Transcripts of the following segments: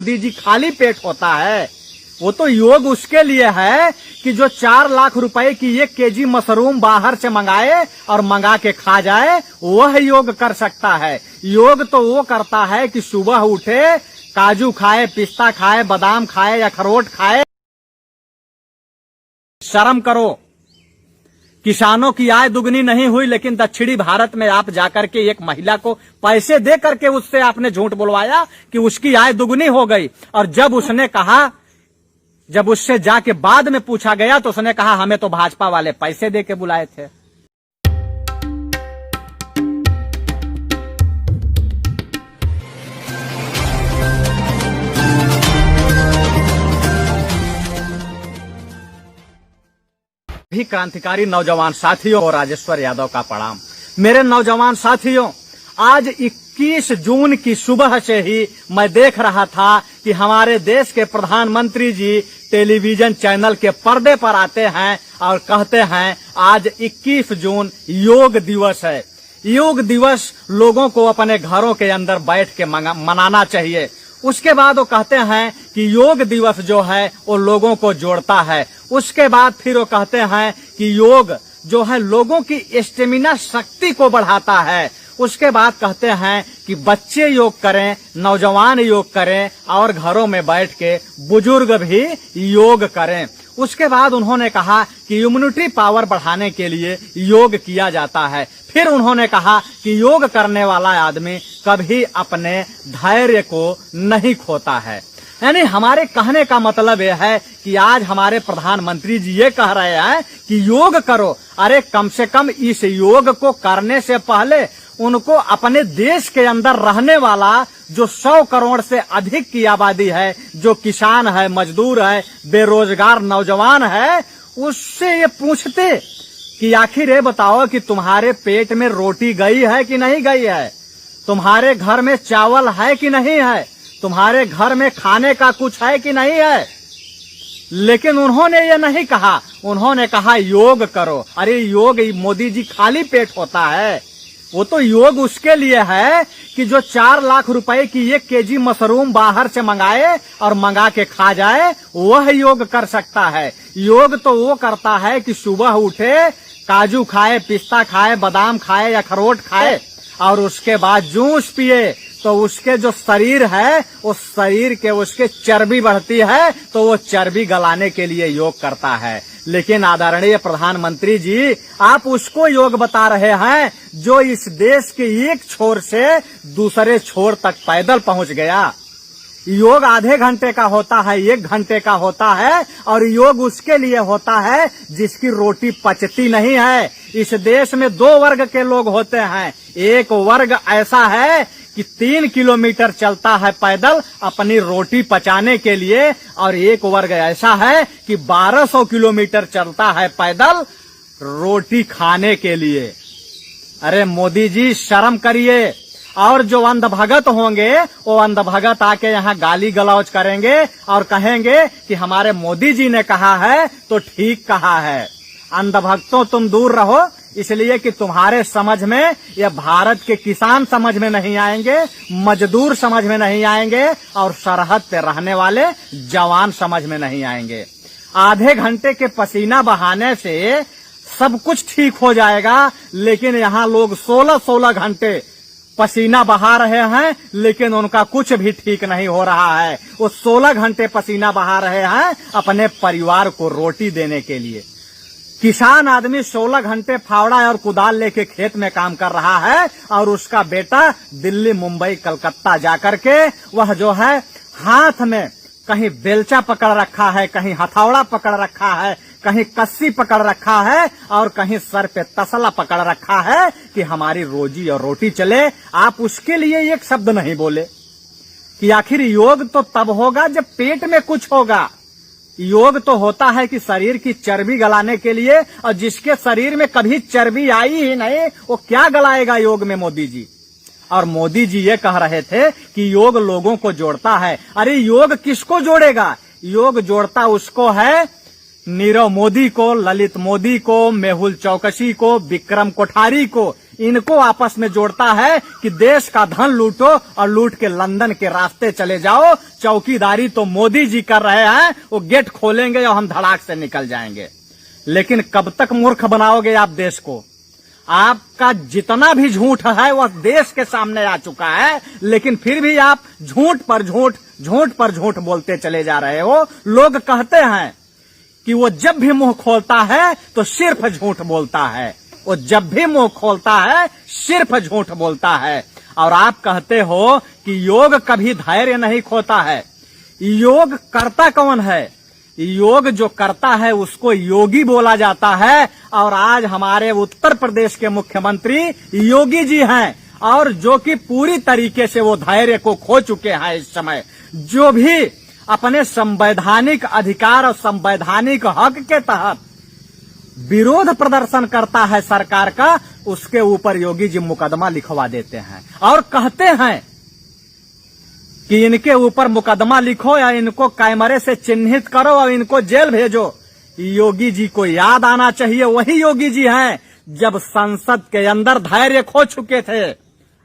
मोदी जी खाली पेट होता है। वो तो योग उसके लिए है कि जो 4 लाख रुपए की 1 केजी मशरूम बाहर से मंगाए और मंगा के खा जाए, वह योग कर सकता है। योग तो वो करता है कि सुबह उठे, काजू खाए, पिस्ता खाए, बादाम खाए, अखरोट खाए। शर्म करो, किसानों की आय दुगनी नहीं हुई, लेकिन दक्षिणी भारत में आप जाकर के एक महिला को पैसे दे करके उससे आपने झूठ बुलवाया कि उसकी आय दुगनी हो गई। और जब उसने कहा, जब उससे जाके बाद में पूछा गया तो उसने कहा हमें तो भाजपा वाले पैसे दे के बुलाए थे। भी क्रांतिकारी नौजवान साथियों और राजेश्वर यादव का प्रणाम। मेरे नौजवान साथियों, आज 21 जून की सुबह से ही मैं देख रहा था कि हमारे देश के प्रधानमंत्री जी टेलीविजन चैनल के पर्दे पर आते हैं और कहते हैं आज 21 जून योग दिवस है। योग दिवस लोगों को अपने घरों के अंदर बैठ के मनाना चाहिए। उसके बाद वो कहते हैं कि योग दिवस जो है वो लोगों को जोड़ता है। उसके बाद फिर वो कहते हैं कि योग जो है लोगों की स्टेमिना शक्ति को बढ़ाता है। उसके बाद कहते हैं कि बच्चे योग करें, नौजवान योग करें और घरों में बैठ के बुजुर्ग भी योग करें। उसके बाद उन्होंने कहा कि इम्यूनिटी पावर बढ़ाने के लिए योग किया जाता है। फिर उन्होंने कहा कि योग करने वाला आदमी कभी अपने धैर्य को नहीं खोता है। यानी हमारे कहने का मतलब यह है कि आज हमारे प्रधानमंत्री जी ये कह रहे हैं कि योग करो। अरे कम से कम इस योग को करने से पहले उनको अपने देश के अंदर रहने वाला जो 100 करोड़ से अधिक की आबादी है, जो किसान है, मजदूर है, बेरोजगार नौजवान है, उससे ये पूछते कि आखिर ये बताओ कि तुम्हारे पेट में रोटी गई है कि नहीं गई है, तुम्हारे घर में चावल है कि नहीं है, तुम्हारे घर में खाने का कुछ है कि नहीं है। लेकिन उन्होंने ये नहीं कहा, उन्होंने कहा योग करो। अरे योग मोदी जी खाली पेट होता है। वो तो योग उसके लिए है कि जो 4 लाख रुपए की 1 केजी मशरूम बाहर से मंगाए और मंगा के खा जाए, वह योग कर सकता है। योग तो वो करता है कि सुबह उठे, काजू खाए, पिस्ता खाए, बादाम खाए, अखरोट खाए और उसके बाद जूस पिए, तो उसके जो शरीर है उस शरीर के उसके चर्बी बढ़ती है, तो वो चर्बी गलाने के लिए योग करता है। लेकिन आदरणीय प्रधानमंत्री जी, आप उसको योग बता रहे हैं जो इस देश के एक छोर से दूसरे छोर तक पैदल पहुंच गया। योग आधे घंटे का होता है, 1 घंटे का होता है, और योग उसके लिए होता है जिसकी रोटी पचती नहीं है। इस देश में 2 वर्ग के लोग होते हैं। एक वर्ग ऐसा है कि 3 किलोमीटर चलता है पैदल अपनी रोटी पचाने के लिए, और एक वर्ग ऐसा है कि 1200 किलोमीटर चलता है पैदल रोटी खाने के लिए। अरे मोदी जी शर्म करिए। और जो अंधभगत होंगे वो अंधभगत आके यहाँ गाली गलौज करेंगे और कहेंगे कि हमारे मोदी जी ने कहा है तो ठीक कहा है। अंधभक्तों तुम दूर रहो, इसलिए कि तुम्हारे समझ में ये भारत के किसान समझ में नहीं आएंगे, मजदूर समझ में नहीं आएंगे और सरहद पे रहने वाले जवान समझ में नहीं आएंगे। आधे घंटे के पसीना बहाने से सब कुछ ठीक हो जाएगा, लेकिन यहाँ लोग 16-16 घंटे पसीना बहा रहे हैं, लेकिन उनका कुछ भी ठीक नहीं हो रहा है। वो 16 घंटे पसीना बहा रहे हैं अपने परिवार को रोटी देने के लिए। किसान आदमी 16 घंटे फावड़ा और कुदाल लेके खेत में काम कर रहा है, और उसका बेटा दिल्ली, मुंबई, कलकत्ता जाकर के वह जो है हाथ में कहीं बेलचा पकड़ रखा है, कहीं हथौड़ा पकड़ रखा है, कहीं कस्सी पकड़ रखा है और कहीं सर पे तसला पकड़ रखा है कि हमारी रोजी और रोटी चले। आप उसके लिए एक शब्द नहीं बोले कि आखिर योग तो तब होगा जब पेट में कुछ होगा। योग तो होता है कि शरीर की चर्बी गलाने के लिए, और जिसके शरीर में कभी चर्बी आई ही नहीं वो क्या गलाएगा योग में मोदी जी। और मोदी जी ये कह रहे थे कि योग लोगों को जोड़ता है। अरे योग किसको जोड़ेगा? योग जोड़ता उसको है नीरव मोदी को, ललित मोदी को, मेहुल चौकसी को, विक्रम कोठारी को। इनको आपस में जोड़ता है कि देश का धन लूटो और लूट के लंदन के रास्ते चले जाओ। चौकीदारी तो मोदी जी कर रहे हैं, वो गेट खोलेंगे और हम धड़ाक से निकल जाएंगे। लेकिन कब तक मूर्ख बनाओगे आप देश को? आपका जितना भी झूठ है वह देश के सामने आ चुका है, लेकिन फिर भी आप झूठ पर झूठ बोलते चले जा रहे हो। लोग कहते हैं कि वो जब भी मुंह खोलता है तो सिर्फ झूठ बोलता है, वो जब भी मुंह खोलता है सिर्फ झूठ बोलता है। और आप कहते हो कि योग कभी धैर्य नहीं खोता है। योग करता कौन है? योग जो करता है उसको योगी बोला जाता है। और आज हमारे उत्तर प्रदेश के मुख्यमंत्री योगी जी हैं, और जो कि पूरी तरीके से वो धैर्य को खो चुके हैं। इस समय जो भी अपने संवैधानिक अधिकार और संवैधानिक हक के तहत विरोध प्रदर्शन करता है सरकार का, उसके ऊपर योगी जी मुकदमा लिखवा देते हैं और कहते हैं कि इनके ऊपर मुकदमा लिखो या इनको कैमरे से चिन्हित करो और इनको जेल भेजो। योगी जी को याद आना चाहिए, वही योगी जी हैं जब संसद के अंदर धैर्य खो चुके थे।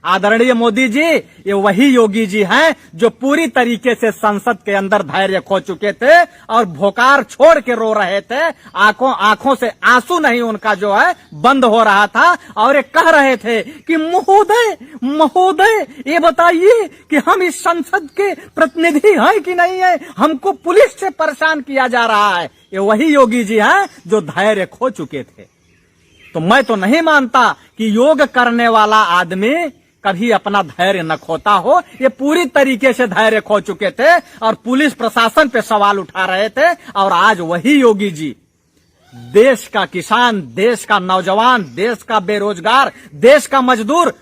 आदरणीय मोदी जी, ये वही योगी जी हैं जो पूरी तरीके से संसद के अंदर धैर्य खो चुके थे और भोकार छोड़ के रो रहे थे। आंखों से आंसू नहीं उनका जो है बंद हो रहा था, और ये कह रहे थे कि महोदय ये बताइए कि हम इस संसद के प्रतिनिधि हैं कि नहीं है, हमको पुलिस से परेशान किया जा रहा है। ये वही योगी जी हैं जो धैर्य खो चुके थे। तो मैं तो नहीं मानता कि योग करने वाला आदमी कभी अपना धैर्य न खोता हो। ये पूरी तरीके से धैर्य खो चुके थे और पुलिस प्रशासन पे सवाल उठा रहे थे। और आज वही योगी जी देश का किसान, देश का नौजवान, देश का बेरोजगार, देश का मजदूर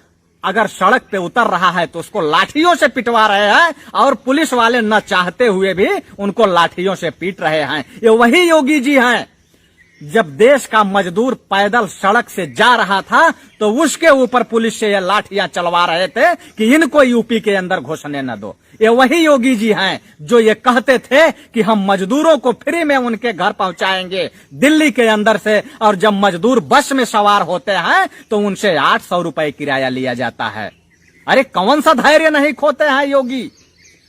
अगर सड़क पे उतर रहा है तो उसको लाठियों से पिटवा रहे हैं, और पुलिस वाले न चाहते हुए भी उनको लाठियों से पीट रहे हैं। ये वही योगी जी हैं जब देश का मजदूर पैदल सड़क से जा रहा था तो उसके ऊपर पुलिस से ये लाठियां चलवा रहे थे कि इनको यूपी के अंदर घुसने न दो। ये वही योगी जी हैं जो ये कहते थे कि हम मजदूरों को फ्री में उनके घर पहुंचाएंगे दिल्ली के अंदर से, और जब मजदूर बस में सवार होते हैं तो उनसे 800 रुपए किराया लिया जाता है। अरे कौन सा धैर्य नहीं खोते हैं योगी?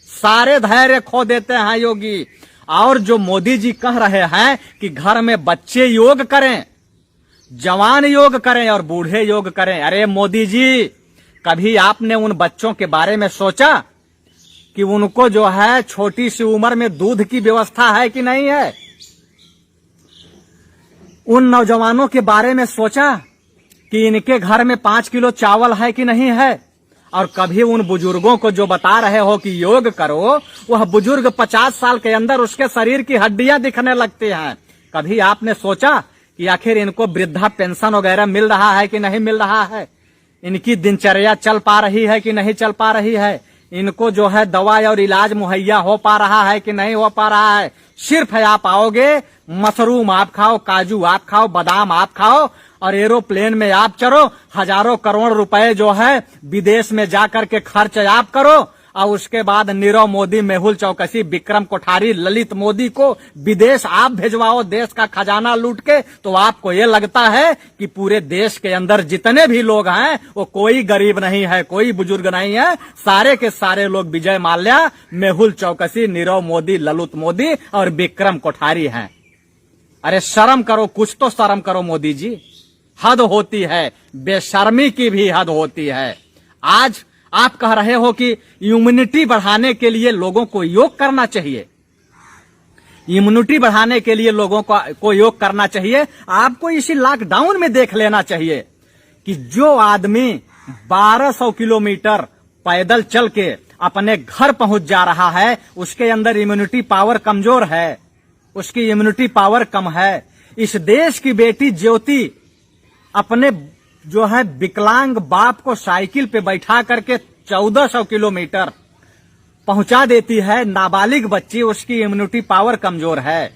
सारे धैर्य खो देते हैं योगी। और जो मोदी जी कह रहे हैं कि घर में बच्चे योग करें, जवान योग करें और बूढ़े योग करें, अरे मोदी जी कभी आपने उन बच्चों के बारे में सोचा कि उनको जो है छोटी सी उम्र में दूध की व्यवस्था है कि नहीं है? उन नौजवानों के बारे में सोचा कि इनके घर में 5 किलो चावल है कि नहीं है? और कभी उन बुजुर्गों को जो बता रहे हो कि योग करो, वह बुजुर्ग 50 साल के अंदर उसके शरीर की हड्डियां दिखने लगती हैं। कभी आपने सोचा कि आखिर इनको वृद्धा पेंशन वगैरह मिल रहा है कि नहीं मिल रहा है? इनकी दिनचर्या चल पा रही है कि नहीं चल पा रही है? इनको जो है दवा और इलाज मुहैया हो पा रहा है कि नहीं हो पा रहा है? सिर्फ आप आओगे, मशरूम आप खाओ, काजू आप खाओ, बादाम आप खाओ और एरोप्लेन में आप चढ़ो, हजारों करोड़ रुपए जो है विदेश में जाकर के खर्च आप करो, और उसके बाद नीरव मोदी, मेहुल चौकसी, विक्रम कोठारी, ललित मोदी को विदेश आप भेजवाओ देश का खजाना लूट के। तो आपको ये लगता है कि पूरे देश के अंदर जितने भी लोग हैं वो कोई गरीब नहीं है, कोई बुजुर्ग नहीं है, सारे के सारे लोग विजय माल्या, मेहुल चौकसी, नीरव मोदी, ललित मोदी और विक्रम कोठारी हैं। अरे शर्म करो, कुछ तो शर्म करो मोदी जी। हद होती है, बेशर्मी की भी हद होती है। आज आप कह रहे हो कि इम्यूनिटी बढ़ाने के लिए लोगों को योग करना चाहिए, इम्यूनिटी बढ़ाने के लिए लोगों को योग करना चाहिए। आपको इसी लॉकडाउन में देख लेना चाहिए कि जो आदमी 1200 किलोमीटर पैदल चल के अपने घर पहुंच जा रहा है, उसके अंदर इम्यूनिटी पावर कमजोर है, उसकी इम्यूनिटी पावर कम है। इस देश की बेटी ज्योति अपने जो है विकलांग बाप को साइकिल पे बैठा करके 1400 किलोमीटर पहुंचा देती है। नाबालिग बच्ची, उसकी इम्यूनिटी पावर कमजोर है।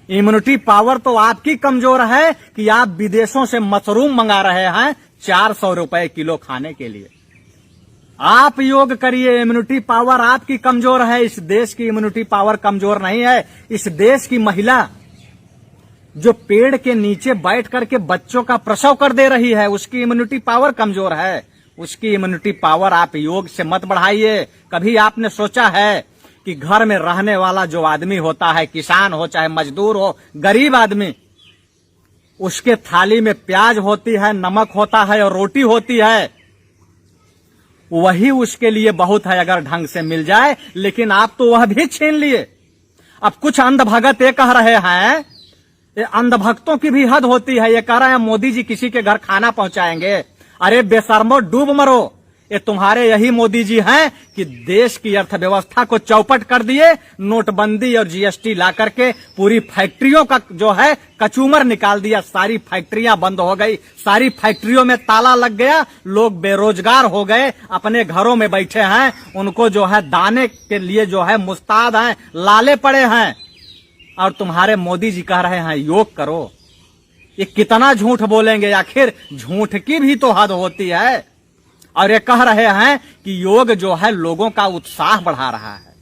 इम्यूनिटी पावर तो आपकी कमजोर है कि आप विदेशों से मशरूम मंगा रहे हैं 400 रुपए किलो खाने के लिए। आप योग करिए, इम्यूनिटी पावर आपकी कमजोर है, इस देश की इम्यूनिटी पावर कमजोर नहीं है। इस देश की महिला जो पेड़ के नीचे बैठ करके बच्चों का प्रसव कर दे रही है, उसकी इम्यूनिटी पावर कमजोर है। उसकी इम्यूनिटी पावर आप योग से मत बढ़ाइए। कभी आपने सोचा है कि घर में रहने वाला जो आदमी होता है, किसान हो चाहे मजदूर हो, गरीब आदमी, उसके थाली में प्याज होती है, नमक होता है और रोटी होती है, वही उसके लिए बहुत है अगर ढंग से मिल जाए। लेकिन आप तो वह भी छीन लिए। अब कुछ अंधभगत ये कह रहे हैं, ये अंधभक्तों की भी हद होती है, ये कह रहे हैं मोदी जी किसी के घर खाना पहुंचाएंगे। अरे बेशर्मो, डूब मरो। ये तुम्हारे यही मोदी जी हैं कि देश की अर्थव्यवस्था को चौपट कर दिए। नोटबंदी और जीएसटी ला करके पूरी फैक्ट्रियों का जो है कचूमर निकाल दिया। सारी फैक्ट्रियां बंद हो गई, सारी फैक्ट्रियों में ताला लग गया, लोग बेरोजगार हो गए, अपने घरों में बैठे हैं। उनको जो है दाने के लिए जो है मुस्ताद हैं, लाले पड़े हैं। और तुम्हारे मोदी जी कह रहे हैं योग करो। ये कितना झूठ बोलेंगे? आखिर झूठ की भी तो हद होती है। और ये कह रहे हैं कि योग जो है लोगों का उत्साह बढ़ा रहा है।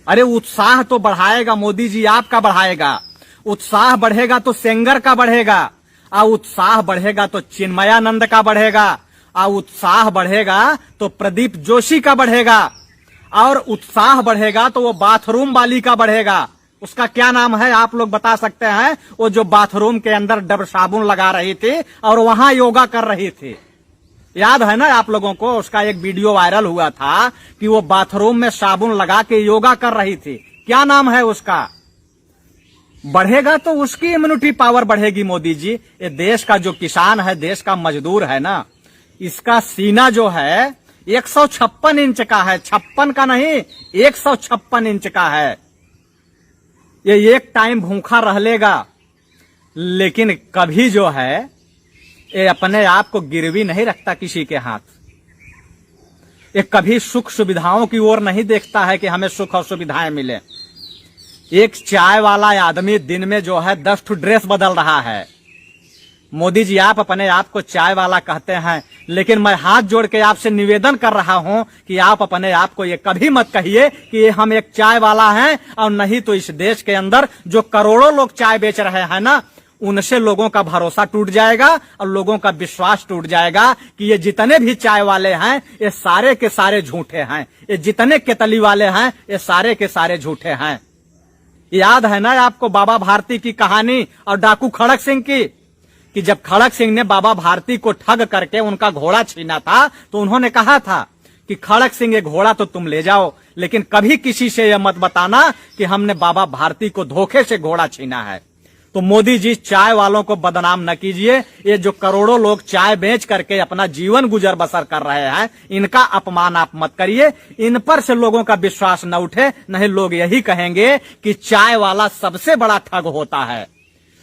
अरे उत्साह तो बढ़ाएगा मोदी जी, आपका बढ़ाएगा। उत्साह बढ़ेगा तो सेंगर का बढ़ेगा, और उत्साह बढ़ेगा तो चिन्मयानंद का बढ़ेगा, और उत्साह बढ़ेगा तो प्रदीप जोशी का बढ़ेगा, और उत्साह बढ़ेगा तो वो बाथरूम वाली का बढ़ेगा। उसका क्या नाम है आप लोग बता सकते हैं? वो जो बाथरूम के अंदर डब साबुन लगा रही थी और वहां योगा कर रही थी, याद है ना आप लोगों को? उसका एक वीडियो वायरल हुआ था कि वो बाथरूम में साबुन लगा के योगा कर रही थी। क्या नाम है उसका? बढ़ेगा तो उसकी इम्यूनिटी पावर बढ़ेगी मोदी जी। ये देश का जो किसान है, देश का मजदूर है ना, इसका सीना जो है 156 इंच का है। 56 का नहीं, 156 इंच का है। ये एक टाइम भूखा रह लेगा, लेकिन कभी जो है ये अपने आप को गिरवी नहीं रखता किसी के हाथ। ये कभी सुख सुविधाओं की ओर नहीं देखता है कि हमें सुख और सुविधाएं मिले। एक चाय वाला आदमी दिन में जो है 10 ठो ड्रेस बदल रहा है। मोदी जी आप अपने आप को चाय वाला कहते हैं, लेकिन मैं हाथ जोड़ के आपसे निवेदन कर रहा हूं कि आप अपने आप को ये कभी मत कहिए कि हम एक चाय वाला हैं। और नहीं तो इस देश के अंदर जो करोड़ों लोग चाय बेच रहे हैं ना, उनसे लोगों का भरोसा टूट जाएगा और लोगों का विश्वास टूट जाएगा कि ये जितने भी चाय वाले हैं ये सारे के सारे झूठे हैं। ये जितने केतली वाले हैं ये सारे के सारे झूठे हैं। याद है ना आपको बाबा भारती की कहानी और डाकू खड़क सिंह की, कि जब खड़क सिंह ने बाबा भारती को ठग करके उनका घोड़ा छीना था तो उन्होंने कहा था कि खड़क सिंह ये घोड़ा तो तुम ले जाओ, लेकिन कभी किसी से यह मत बताना कि हमने बाबा भारती को धोखे से घोड़ा छीना है। तो मोदी जी चाय वालों को बदनाम न कीजिए। ये जो करोड़ों लोग चाय बेच करके अपना जीवन गुजर बसर कर रहे हैं, इनका अपमान आप मत करिए। इन पर से लोगों का विश्वास न उठे, नहीं लोग यही कहेंगे कि चाय वाला सबसे बड़ा ठग होता है।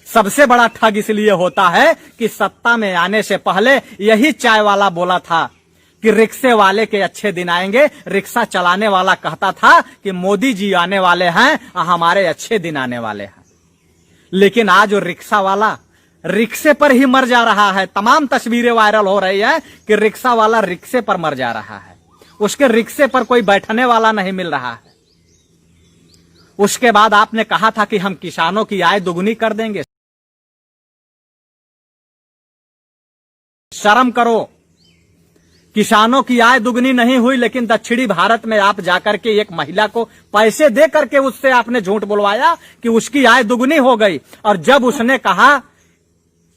सबसे बड़ा ठग इसलिए होता है कि सत्ता में आने से पहले यही चाय वाला बोला था कि रिक्शे वाले के अच्छे दिन आएंगे। रिक्शा चलाने वाला कहता था कि मोदी जी आने वाले हैं, हमारे अच्छे दिन आने वाले हैं। लेकिन आज वो रिक्शा वाला रिक्शे पर ही मर जा रहा है। तमाम तस्वीरें वायरल हो रही है कि रिक्शा वाला रिक्शे पर मर जा रहा है। उसके रिक्शे पर कोई बैठने वाला नहीं मिल रहा है। उसके बाद आपने कहा था कि हम किसानों की आय दुगुनी कर देंगे। शर्म करो, किसानों की आय दुगनी नहीं हुई, लेकिन दक्षिणी भारत में आप जाकर के एक महिला को पैसे दे करके उससे आपने झूठ बुलवाया कि उसकी आय दुगनी हो गई। और जब उसने कहा,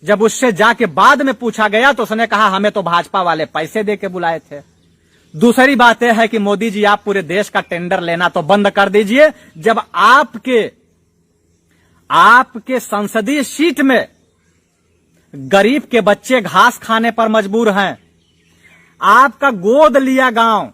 जब उससे जाके बाद में पूछा गया तो उसने कहा हमें तो भाजपा वाले पैसे दे के बुलाए थे। दूसरी बात यह है कि मोदी जी आप पूरे देश का टेंडर लेना तो बंद कर दीजिए। जब आपके संसदीय सीट में गरीब के बच्चे घास खाने पर मजबूर हैं, आपका गोद लिया गांव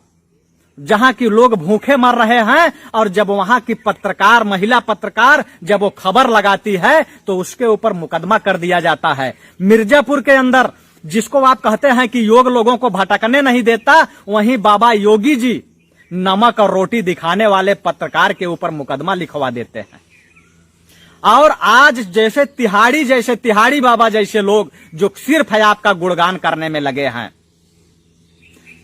जहां की लोग भूखे मर रहे हैं, और जब वहां की पत्रकार, महिला पत्रकार जब वो खबर लगाती है तो उसके ऊपर मुकदमा कर दिया जाता है। मिर्जापुर के अंदर जिसको आप कहते हैं कि योग लोगों को भटकने नहीं देता, वहीं बाबा योगी जी नमक और रोटी दिखाने वाले पत्रकार के ऊपर मुकदमा लिखवा देते हैं। और आज जैसे तिहाड़ी बाबा जैसे लोग जो सिर्फ है आपका गुणगान करने में लगे हैं।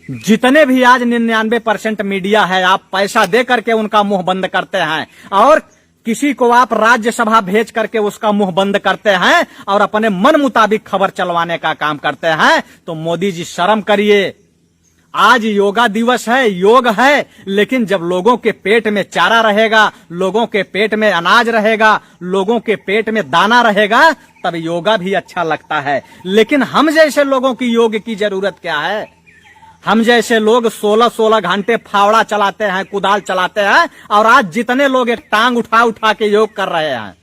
जितने भी आज 99% मीडिया है, आप पैसा दे करके उनका मुंह बंद करते हैं। और किसी को आप राज्यसभा भेज करके उसका मुंह बंद करते हैं और अपने मन मुताबिक खबर चलवाने का काम करते हैं। तो मोदी जी शर्म करिए। आज योगा दिवस है, योग है, लेकिन जब लोगों के पेट में चारा रहेगा, लोगों के पेट में अनाज रहेगा, लोगों के पेट में दाना रहेगा, तब योगा भी अच्छा लगता है। लेकिन हम जैसे लोगों की योग की जरूरत क्या है? हम जैसे लोग 16-16 घंटे फावड़ा चलाते हैं, कुदाल चलाते हैं, और आज जितने लोग एक टांग उठा उठा के योग कर रहे हैं,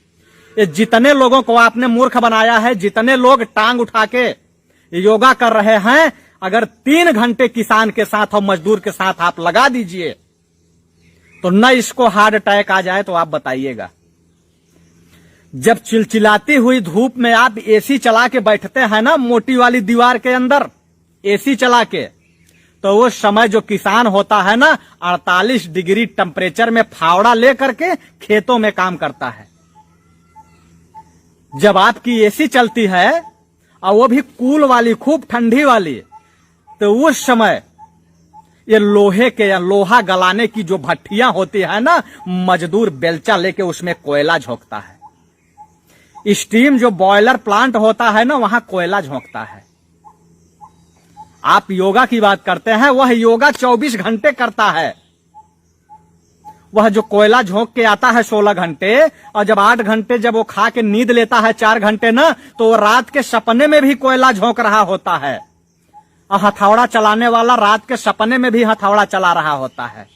ये जितने लोगों को आपने मूर्ख बनाया है, जितने लोग टांग उठा के योगा कर रहे हैं, अगर 3 घंटे किसान के साथ और मजदूर के साथ आप लगा दीजिए तो न इसको हार्ट अटैक आ जाए तो आप बताइएगा। जब चिलचिलाती हुई धूप में आप एसी चला के बैठते हैं ना, मोटी वाली दीवार के अंदर एसी चला के, तो वो समय जो किसान होता है ना, 48 डिग्री टेम्परेचर में फावड़ा लेकर के खेतों में काम करता है। जब आपकी एसी चलती है और वो भी कूल वाली, खूब ठंडी वाली, तो उस समय ये लोहे के या लोहा गलाने की जो भट्टियां होती है ना, मजदूर बेलचा लेके उसमें कोयला झोंकता है। स्टीम जो बॉयलर प्लांट होता है ना, वहां कोयला झोंकता है। आप योगा की बात करते हैं, वह योगा 24 घंटे करता है। वह जो कोयला झोंक के आता है 16 घंटे, और जब 8 घंटे जब वो खा के नींद लेता है 4 घंटे ना, तो वो रात के सपने में भी कोयला झोंक रहा होता है। और हथौड़ा चलाने वाला रात के सपने में भी हथौड़ा चला रहा होता है।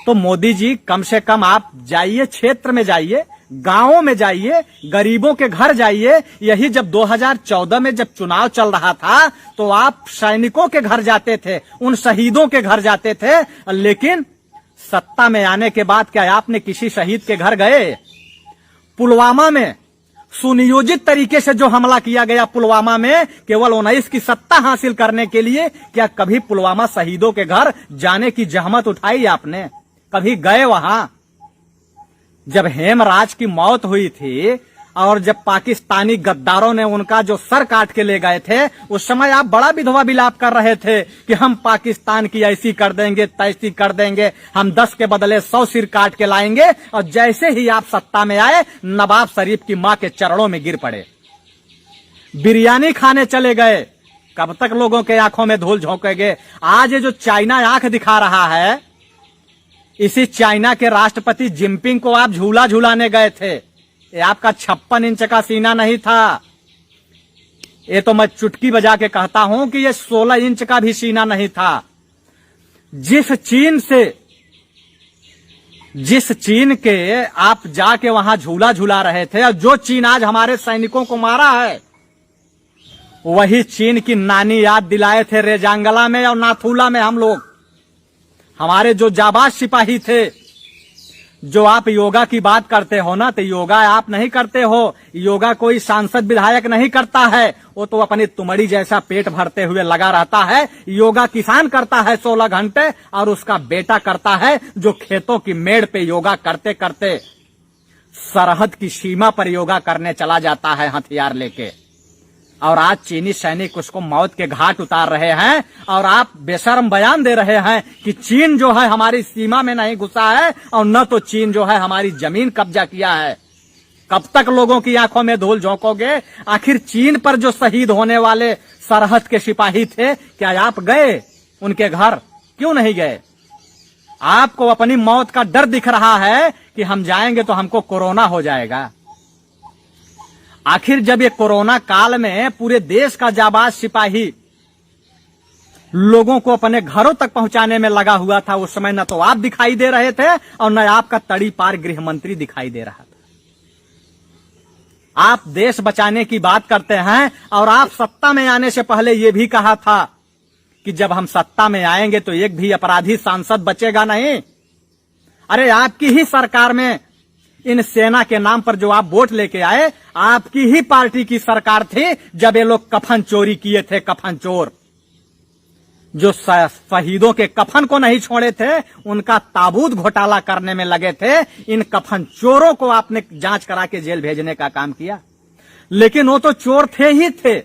तो मोदी जी कम से कम आप जाइए, क्षेत्र में जाइए, गांवों में जाइए, गरीबों के घर जाइए। यही जब 2014 में जब चुनाव चल रहा था, तो आप सैनिकों के घर जाते थे, उन शहीदों के घर जाते थे। लेकिन सत्ता में आने के बाद क्या आपने किसी शहीद के घर गए? पुलवामा में सुनियोजित तरीके से जो हमला किया गया, पुलवामा में केवल 19 की सत्ता हासिल करने के लिए, क्या कभी पुलवामा शहीदों के घर जाने की जहमत उठाई आपने? कभी गए वहां? जब हेमराज की मौत हुई थी और जब पाकिस्तानी गद्दारों ने उनका जो सर काट के ले गए थे, उस समय आप बड़ा विधवा विलाप कर रहे थे कि हम पाकिस्तान की ऐसी कर देंगे, तैसी कर देंगे, हम 10 के बदले 100 सिर काट के लाएंगे। और जैसे ही आप सत्ता में आए, नवाब शरीफ की मां के चरणों में गिर पड़े, बिरयानी खाने चले गए। कब तक लोगों के आंखों में धूल झोंकेंगे? आज ये जो चाइना आंख दिखा रहा है, इसी चाइना के राष्ट्रपति जिनपिंग को आप झूला झूलाने गए थे। ये आपका 56 इंच का सीना नहीं था, ये तो मैं चुटकी बजा के कहता हूं कि ये 16 इंच का भी सीना नहीं था। जिस चीन के आप जाके वहां झूला झूला रहे थे, और जो चीन आज हमारे सैनिकों को मारा है, वही चीन की नानी याद दिलाए थे रेजांगला में और नाथुला में। हम लोग, हमारे जो जाबाज सिपाही थे, जो आप योगा की बात करते हो ना, तो योगा आप नहीं करते हो, योगा कोई सांसद विधायक नहीं करता है, वो तो अपनी तुमड़ी जैसा पेट भरते हुए लगा रहता है। योगा किसान करता है 16 घंटे, और उसका बेटा करता है जो खेतों की मेड़ पे योगा करते करते सरहद की सीमा पर योगा करने चला जाता है हथियार लेके। और आज चीनी सैनिक उसको मौत के घाट उतार रहे हैं, और आप बेशर्म बयान दे रहे हैं कि चीन जो है हमारी सीमा में नहीं घुसा है, और न तो चीन जो है हमारी जमीन कब्जा किया है। कब तक लोगों की आंखों में धूल झोंकोगे? आखिर चीन पर जो शहीद होने वाले सरहद के सिपाही थे, क्या आप गए उनके घर? क्यों नहीं गए? आपको अपनी मौत का डर दिख रहा है कि हम जाएंगे तो हमको कोरोना हो जाएगा। आखिर जब ये कोरोना काल में पूरे देश का जाबाज सिपाही लोगों को अपने घरों तक पहुंचाने में लगा हुआ था, उस समय न तो आप दिखाई दे रहे थे और न आपका तड़ी पार गृह मंत्री दिखाई दे रहा था। आप देश बचाने की बात करते हैं, और आप सत्ता में आने से पहले यह भी कहा था कि जब हम सत्ता में आएंगे तो एक भी अपराधी सांसद बचेगा नहीं। अरे आपकी ही सरकार में इन सेना के नाम पर जो आप वोट लेके आए, आपकी ही पार्टी की सरकार थी जब ये लोग कफन चोरी किए थे। कफन चोर जो शहीदों के कफन को नहीं छोड़े थे, उनका ताबूत घोटाला करने में लगे थे। इन कफन चोरों को आपने जांच करा के जेल भेजने का काम किया, लेकिन वो तो चोर थे ही थे।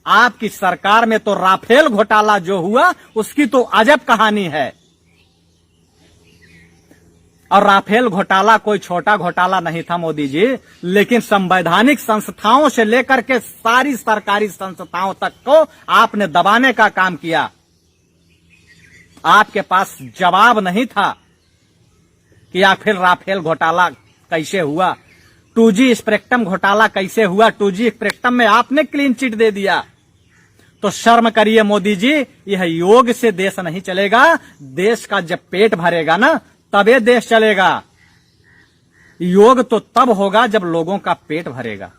आपकी सरकार में तो राफेल घोटाला जो हुआ, उसकी तो अजब कहानी है। और राफेल घोटाला कोई छोटा घोटाला नहीं था मोदी जी, लेकिन संवैधानिक संस्थाओं से लेकर के सारी सरकारी संस्थाओं तक को आपने दबाने का काम किया। आपके पास जवाब नहीं था कि आखिर राफेल घोटाला कैसे हुआ, 2G स्पेक्ट्रम घोटाला कैसे हुआ। 2G स्पेक्ट्रम में आपने क्लीन चिट दे दिया। तो शर्म करिए मोदी जी, यह योग से देश नहीं चलेगा। देश का जब पेट भरेगा ना तबे देश चलेगा। योग तो तब होगा जब लोगों का पेट भरेगा।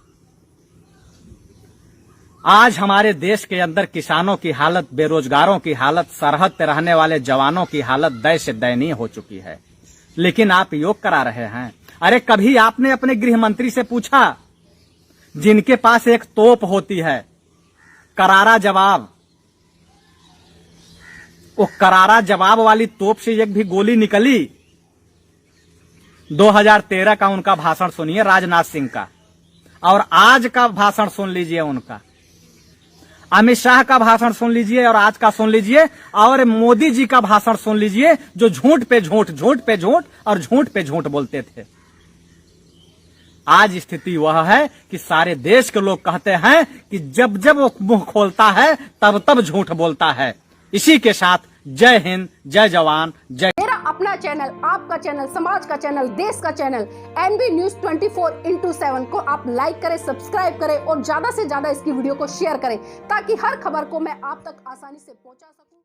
आज हमारे देश के अंदर किसानों की हालत, बेरोजगारों की हालत, सरहद पे रहने वाले जवानों की हालत दय से दयनीय हो चुकी है, लेकिन आप योग करा रहे हैं। अरे कभी आपने अपने गृह मंत्री से पूछा, जिनके पास एक तोप होती है, करारा जवाब, वो करारा जवाब वाली तोप से एक भी गोली निकली? 2013 का उनका भाषण सुनिए, राजनाथ सिंह का, और आज का भाषण सुन लीजिए उनका। अमित शाह का भाषण सुन लीजिए और आज का सुन लीजिए, और मोदी जी का भाषण सुन लीजिए, जो झूठ पे झूठ, झूठ पे झूठ और झूठ पे झूठ बोलते थे। आज स्थिति वह है कि सारे देश के लोग कहते हैं कि जब जब वो मुंह खोलता है तब तब झूठ बोलता है। इसी के साथ जय हिंद, जय जवान, जय। मेरा अपना चैनल, आपका चैनल, समाज का चैनल, देश का चैनल NB News 24/7 को आप लाइक करें, सब्सक्राइब करें और ज्यादा से ज्यादा इसकी वीडियो को शेयर करें, ताकि हर खबर को मैं आप तक आसानी से पहुंचा सकूं।